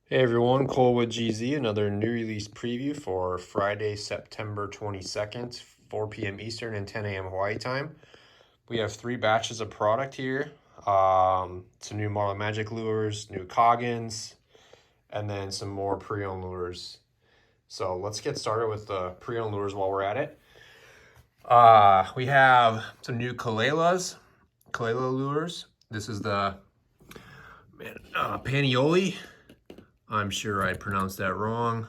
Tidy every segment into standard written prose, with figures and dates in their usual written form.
Hey everyone, Cole with GZ, another new release preview for Friday, September 22nd, 4 p.m. Eastern and 10 a.m. Hawaii time. We have 3 batches of product here. Some new Marlin Magic lures, new Coggins, and then some more pre-owned lures. So let's get started with the pre-owned lures while we're at it. We have some new Kelela lures. This is the Panioli. I'm sure I pronounced that wrong.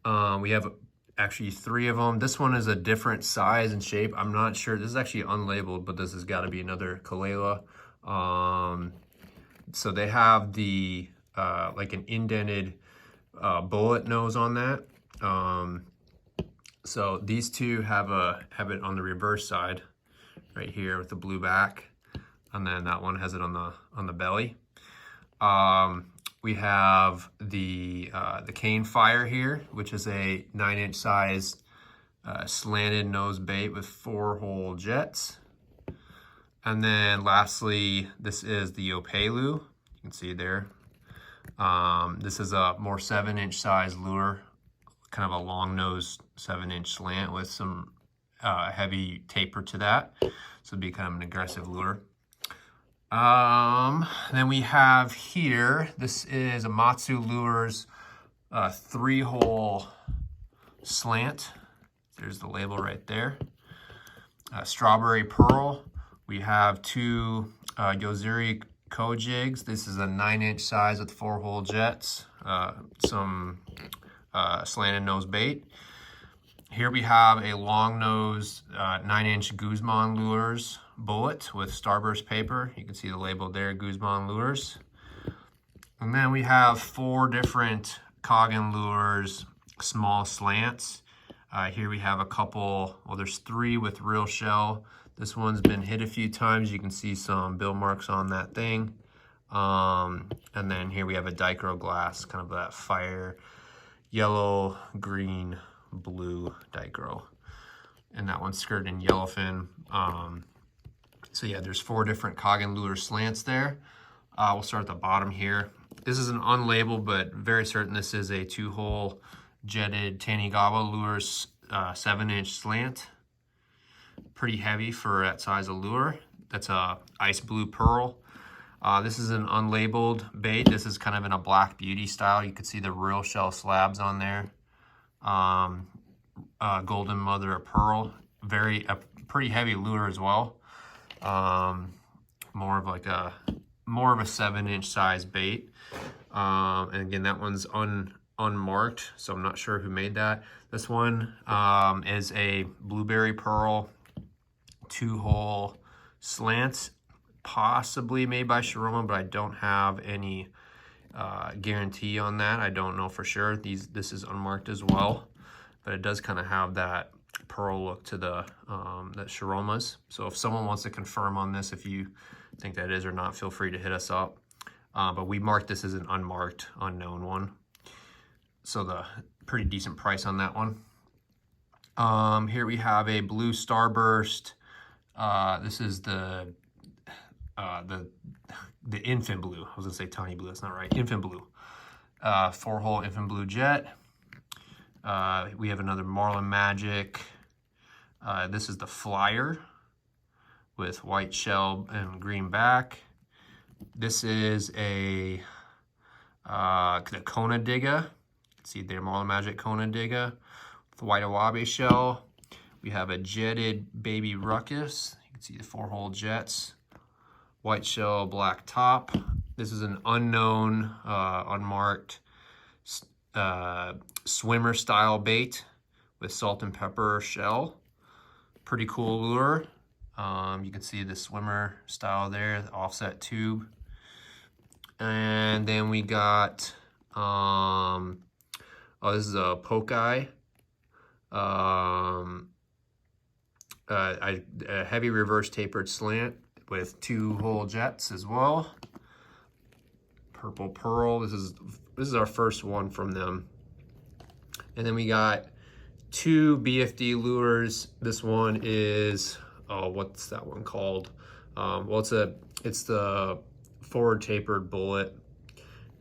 We have actually 3 of them. This one is a different size and shape. I'm not sure. This is actually unlabeled, but this has got to be another Kelela. So they have the like an indented bullet nose on that. So these 2 have it on the reverse side right here with the blue back, and then that one has it on the belly. We have the Cane Fire here, which is a 9-inch size slanted nose bait with 4-hole jets. And then lastly, this is the Yo-Zuri. You can see there. This is a more 7-inch size lure, kind of a long nose 7-inch slant with some heavy taper to that. So it'd be kind of an aggressive lure. Then we have here, this is a Matsu Lures 3-hole slant. There's the label right there. Strawberry Pearl. We have 2 Yo-Zuri jigs. This is a 9-inch size with 4-hole jets. Some slanted nose bait. Here we have a long nose 9-inch Guzman Lures bullet with starburst paper. You can see the label there, Guzman Lures. And then we have 4 different Coggin Lures small slants. Here we have a couple, well, there's 3 with real shell. This one's been hit a few times. You can see some bill marks on that thing. And then here we have a Dichro glass, kind of that fire yellow, green, blue Dichro. And that one's skirted in yellowfin. So yeah, there's 4 different Coggin Lure slants there. We'll start at the bottom here. This is an unlabeled, but very certain this is a 2-hole jetted Tanigawa Lures 7-inch slant. Pretty heavy for that size of lure. That's a ice blue pearl. This is an unlabeled bait. This is kind of in a Black Beauty style. You can see the real shell slabs on there. Golden mother of pearl. A pretty heavy lure as well. More of a 7-inch size bait. And again, that one's unmarked, so I'm not sure who made that. This one is a blueberry pearl 2-hole slant, possibly made by Shiroma, but I don't have any guarantee on that. I don't know for sure. This is unmarked as well, but it does kind of have that pearl look to the that Shiroma's. So if someone wants to confirm on this, if you think that is or not, feel free to hit us up. But we marked this as an unmarked, unknown one. So the pretty decent price on that one. Here we have a blue starburst. This is the infant blue. I was gonna say tiny blue, that's not right. Infant blue. 4-hole infant blue jet. We have another Marlin Magic. This is the Flyer with white shell and green back. This is the Kona Digga. See there, Marlin Magic Kona Digga with white awabe shell. We have a jetted baby Ruckus. You can see the 4-hole jets. White shell, black top. This is an unknown, unmarked swimmer style bait with salt and pepper shell. Pretty cool lure. You can see the swimmer style there, the offset tube. And then we got, this is a PokEye. A heavy reverse tapered slant with 2-hole jets as well. Purple pearl. This is our first one from them. And then we got 2 BFD lures. This one is, what's that one called? Well, it's the forward tapered bullet.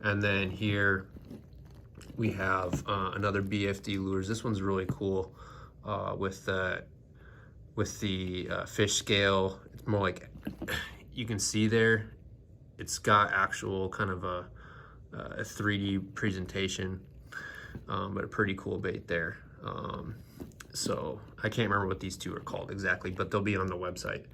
And then here we have another BFD lures. This one's really cool with the fish scale. It's more like, you can see there, it's got actual kind of a 3D presentation, but a pretty cool bait there. So I can't remember what these two are called exactly, but they'll be on the website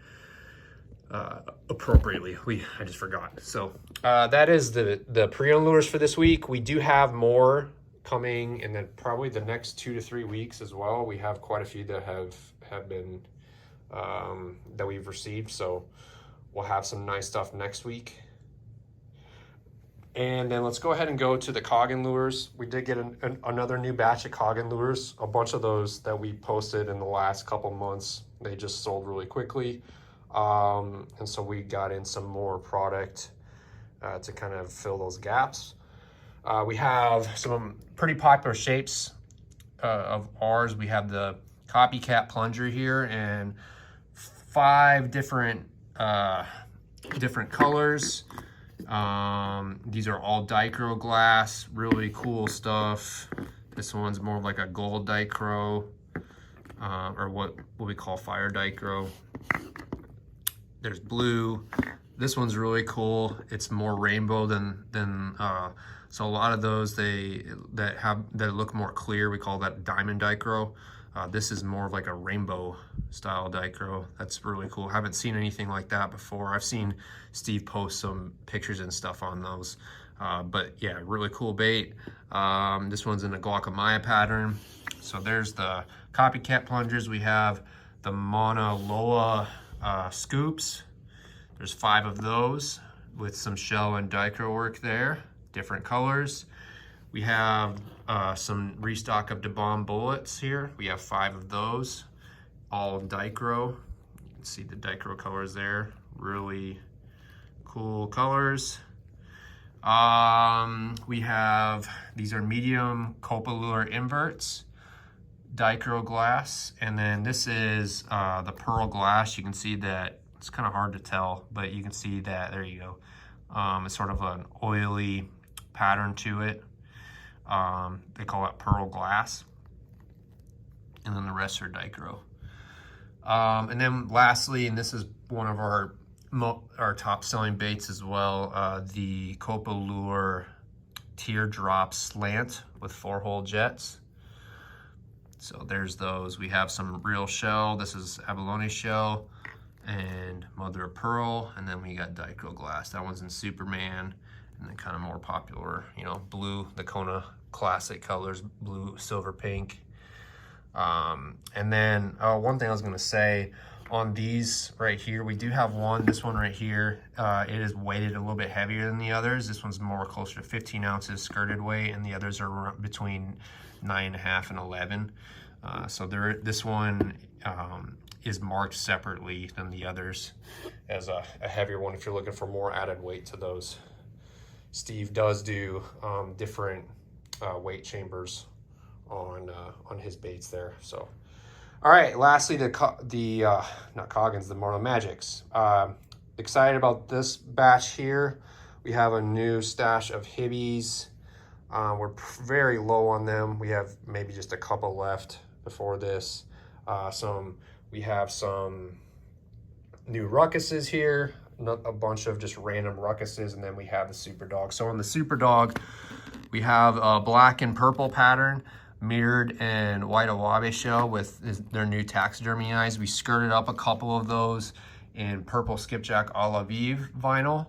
appropriately. I just forgot. So that is the pre-owned lures for this week. We do have more coming in probably the next 2 to 3 weeks as well. We have quite a few that have been that we've received, so we'll have some nice stuff next week. And then let's go ahead and go to the Coggin Lures. We did get another new batch of Coggin Lures. A bunch of those that we posted in the last couple months, they just sold really quickly. And so we got in some more product to kind of fill those gaps. We have some pretty popular shapes of ours. We have the Copycat Plunger here, and 5 different colors. These are all dichro glass, really cool stuff. This one's more like a gold dichro, or what we call fire dichro. There's blue. This one's really cool. It's more rainbow than so a lot of those that look more clear, we call that diamond dichro. This is more of like a rainbow style dichro. That's really cool. Haven't seen anything like that before. I've seen Steve post some pictures and stuff on those. But yeah, really cool bait. This one's in a guacamaya pattern. So there's the Copycat Plungers. We have the Mauna Loa scoops. There's 5 of those with some shell and dichro work there, different colors. We have some restock of DeBomb bullets here. We have 5 of those, all dichro. You can see the dichro colors there, really cool colors. We have, these are medium Copalure inverts, dichro glass, and then this is the pearl glass. You can see that it's kind of hard to tell, but you can see that, there you go. It's sort of an oily pattern to it. They call it pearl glass, and then the rest are dichro. And then lastly, and this is one of our top selling baits as well, the Copalure Teardrop Slant with 4-hole jets. So there's those. We have some real shell. This is abalone shell and mother of pearl, and then we got dichro glass. That one's in Superman, and then kind of more popular, you know, blue, the Kona classic colors, blue, silver, pink. And then one thing I was going to say on these right here, we do have this one right here. It is weighted a little bit heavier than the others. This one's more closer to 15 ounces skirted weight, and the others are between 9.5 and 11. So this one is marked separately than the others as a heavier one if you're looking for more added weight to those. Steve does do different weight chambers on his baits there. So, all right. Lastly, not Coggins, the Marlin Magics. Excited about this batch here. We have a new stash of Hibbies. We're very low on them. We have maybe just a couple left before this. We have some new Ruckuses here, a bunch of just random Ruckuses, and then we have the Super Dog. So on the Super Dog, we have a black and purple pattern, mirrored and white awabe shell with their new taxidermy eyes. We skirted up a couple of those in purple skipjack a la vive vinyl.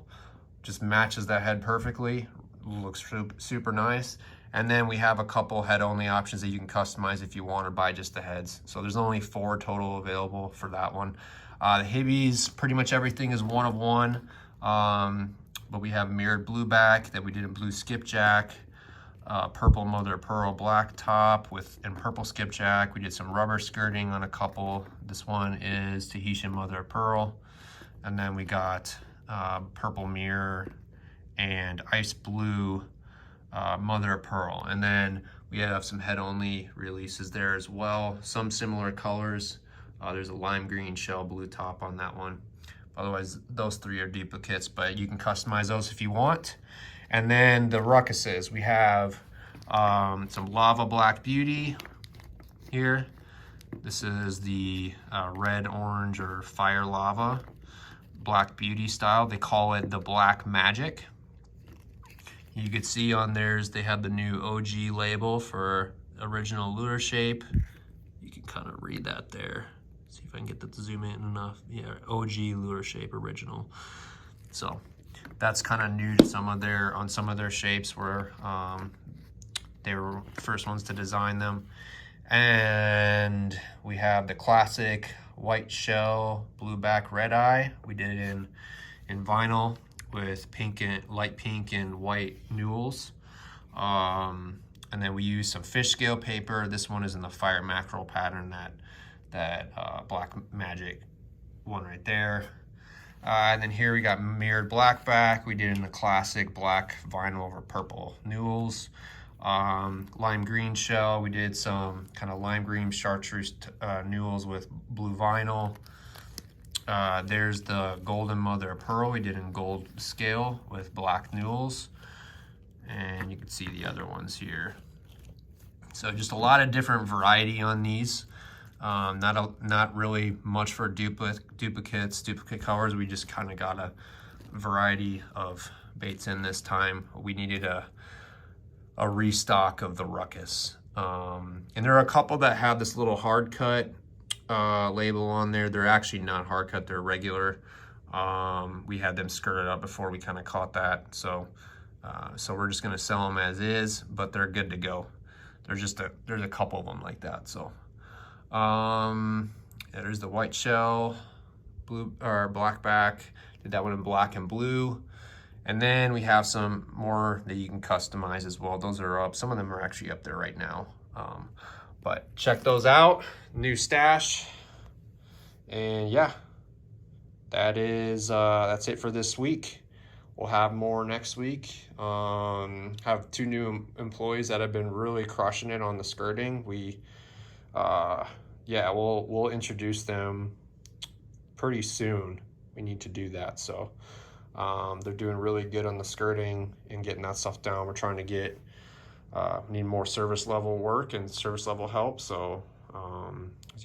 Just matches that head perfectly. Looks super nice. And then we have a couple head-only options that you can customize if you want, or buy just the heads. So there's only 4 total available for that one. The Hibbies, pretty much everything is 1 of 1. But we have mirrored blue back that we did in blue skipjack, purple mother of pearl black top and purple skipjack. We did some rubber skirting on a couple. This one is Tahitian mother of pearl. And then we got purple mirror and ice blue mother of pearl. And then we have some head-only releases there as well. Some similar colors. There's a lime green shell blue top on that one. Otherwise, those 3 are duplicates, but you can customize those if you want. And then the Ruckuses, we have some Lava Black Beauty here. This is the red, orange, or fire lava Black Beauty style. They call it the Black Magic. You can see on theirs, they have the new OG label for original lure shape. You can kind of read that there. See if I can get that to zoom in enough. Yeah, OG lure shape original. So that's kind of new to some of their shapes where they were the first ones to design them. And we have the classic white shell, blue back, red eye. We did it in vinyl with pink and light pink and white newels. And then we use some fish scale paper. This one is in the fire mackerel pattern, that Black Magic one right there. And then here we got mirrored black back. We did in the classic black vinyl over purple newels. Lime green shell. We did some kind of lime green chartreuse newels with blue vinyl. There's the golden mother of pearl. We did in gold scale with black newels. And you can see the other ones here. So just a lot of different variety on these. Not really much for duplicates, duplicate colors. We just kind of got a variety of baits in this time. We needed a restock of the Ruckus. And there are a couple that have this little hard cut label on there. They're actually not hard cut, they're regular. We had them skirted up before we kind of caught that. So we're just gonna sell them as is, but they're good to go. There's a couple of them like that. So yeah, there's the white shell, blue or black back. Did that one in black and blue. And then we have some more that you can customize as well. Those are up. Some of them are actually up there right now. But check those out. New stash. And yeah, that's it for this week. We'll have more next week. Have 2 new employees that have been really crushing it on the skirting. We'll introduce them pretty soon. We need to do that. So they're doing really good on the skirting and getting that stuff down. We're trying to get need more service level work and service level help. So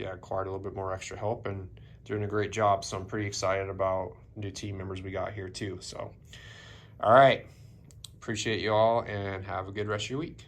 acquired a little bit more extra help and doing a great job. So I'm pretty excited about new team members we got here too. So all right, appreciate you all and have a good rest of your week.